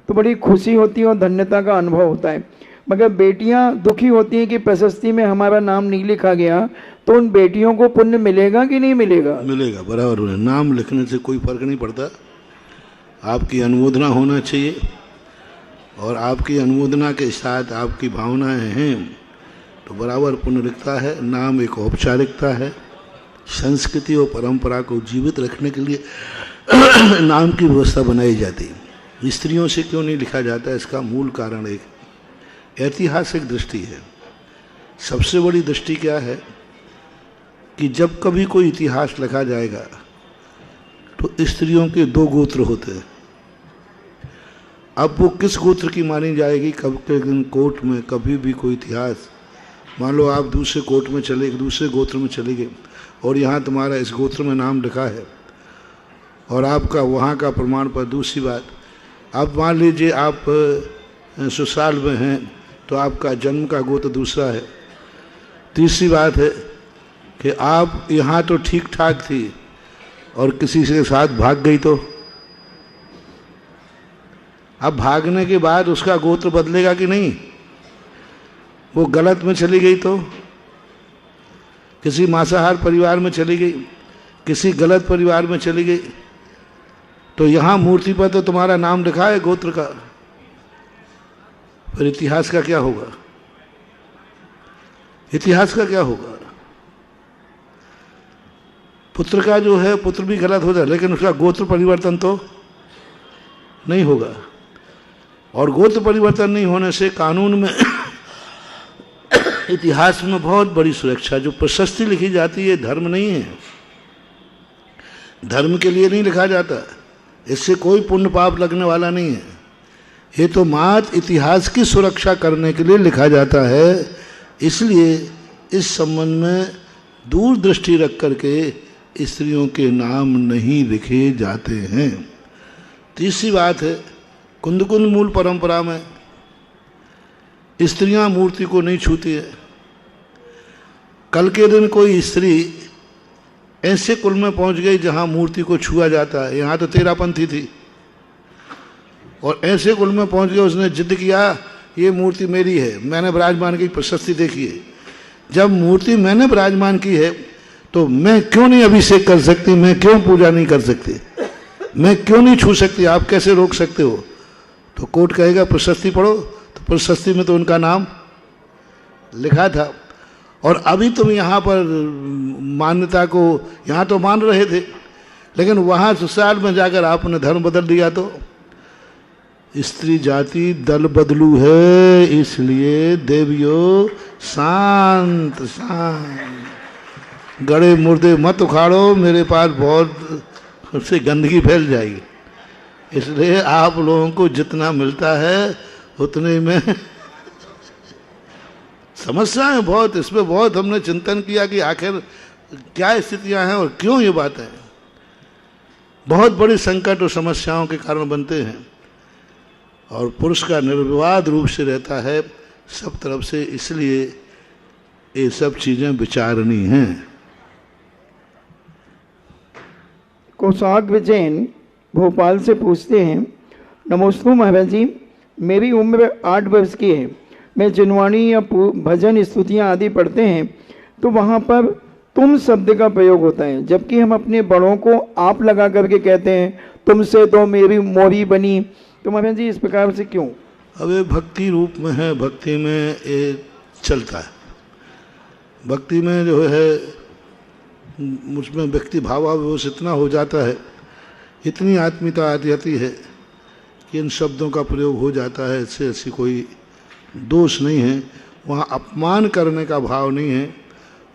तो बड़ी खुशी होती है और धन्यता का अनुभव होता है। मगर बेटियां दुखी होती हैं कि प्रशस्ति में हमारा नाम नहीं लिखा गया, तो उन बेटियों को पुण्य मिलेगा कि नहीं मिलेगा? मिलेगा, बराबर है। नाम लिखने से कोई फर्क नहीं पड़ता, आपकी अनुमोदना होना चाहिए, और आपकी अनुमोदना के साथ आपकी भावनाएं हैं तो बराबर पुण्य लिखता है। नाम एक औपचारिकता है, संस्कृति और परंपरा को जीवित रखने के लिए नाम की व्यवस्था बनाई जाती है। स्त्रियों से क्यों नहीं लिखा जाता, इसका मूल कारण एक ऐतिहासिक दृष्टि है। सबसे बड़ी दृष्टि क्या है कि जब कभी कोई इतिहास लिखा जाएगा तो स्त्रियों के दो गोत्र होते हैं। अब वो किस गोत्र की मानी जाएगी, कब के दिन कोर्ट में कभी भी कोई इतिहास, मान लो आप दूसरे कोर्ट में चले, दूसरे गोत्र में चले गए और यहाँ तुम्हारा इस गोत्र में नाम लिखा है और आपका वहाँ का प्रमाण पर। दूसरी बात, अब मान लीजिए आप ससुराल में हैं तो आपका जन्म का गोत्र दूसरा है। तीसरी बात है कि आप यहाँ तो ठीक ठाक थी और किसी के साथ भाग गई, तो अब भागने के बाद उसका गोत्र बदलेगा कि नहीं? वो गलत में चली गई तो, किसी मांसाहार परिवार में चली गई, किसी गलत परिवार में चली गई, तो यहाँ मूर्ति पर तो तुम्हारा नाम लिखा है गोत्र का, फिर इतिहास का क्या होगा? इतिहास का क्या होगा? पुत्र का जो है, पुत्र भी गलत हो जाए लेकिन उसका गोत्र परिवर्तन तो नहीं होगा। और गोत्र परिवर्तन नहीं होने से कानून में इतिहास में बहुत बड़ी सुरक्षा। जो प्रशस्ति लिखी जाती है धर्म नहीं है, धर्म के लिए नहीं लिखा जाता, इससे कोई पुण्य पाप लगने वाला नहीं है। ये तो मात्र इतिहास की सुरक्षा करने के लिए लिखा जाता है। इसलिए इस संबंध में दूरदृष्टि रख करके स्त्रियों के नाम नहीं लिखे जाते हैं। तीसरी बात है, कुंदकुंद मूल परंपरा में स्त्रियां मूर्ति को नहीं छूती है। कल के दिन कोई स्त्री ऐसे कुल में पहुंच गई जहां मूर्ति को छुआ जाता है, यहाँ तो तेरापंथी थी, और ऐसे कुल में पहुंच गया, उसने जिद किया ये मूर्ति मेरी है, मैंने विराजमान की प्रशस्ति देखी है। जब मूर्ति मैंने विराजमान की है तो मैं क्यों नहीं अभिषेक कर सकती, मैं क्यों पूजा नहीं कर सकती, मैं क्यों नहीं छू सकती, आप कैसे रोक सकते हो? तो कोर्ट कहेगा प्रशस्ति पढ़ो, तो प्रशस्ति में तो उनका नाम लिखा था। और अभी तुम यहाँ पर मान्यता को, यहाँ तो मान रहे थे लेकिन वहाँ ससुराल में जाकर आपने धर्म बदल दिया। तो स्त्री जाति दल बदलू है, इसलिए देवियों शांत शांत, गड़े मुर्दे मत उखाड़ो, मेरे पास बहुत उससे गंदगी फैल जाएगी। इसलिए आप लोगों को जितना मिलता है उतने में समस्याएं बहुत, इसमें बहुत हमने चिंतन किया कि आखिर क्या स्थितियां हैं और क्यों ये बातें बहुत बड़ी संकट और समस्याओं के कारण बनते हैं। और पुरुष का निर्विवाद रूप से रहता है सब तरफ से, इसलिए ये सब चीजें विचारणीय हैं। कोशाक विजयन भोपाल से पूछते हैं, नमोस्तु महाराज जी, मेरी उम्र 8 वर्ष की है। मैं जिनवाणी या भजन स्तुतियाँ आदि पढ़ते हैं तो वहाँ पर तुम शब्द का प्रयोग होता है, जबकि हम अपने बड़ों को आप लगा करके कहते हैं तुमसे तो मेरी मोरी बनी। तो महाराज जी इस प्रकार से क्यों? अब ये भक्ति रूप में है, भक्ति में ये चलता है। भक्ति में जो है मुझमें व्यक्ति भावावेश इतना हो जाता है, इतनी आत्मीयता आ जाती है कि इन शब्दों का प्रयोग हो जाता है। इससे ऐसी कोई दोष नहीं है, वहाँ अपमान करने का भाव नहीं है,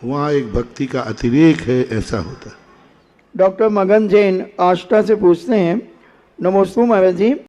वहाँ एक भक्ति का अतिरेक है, ऐसा होता है। डॉक्टर मगन जैन आष्टा से पूछते हैं, नमोस्तु महाराज जी,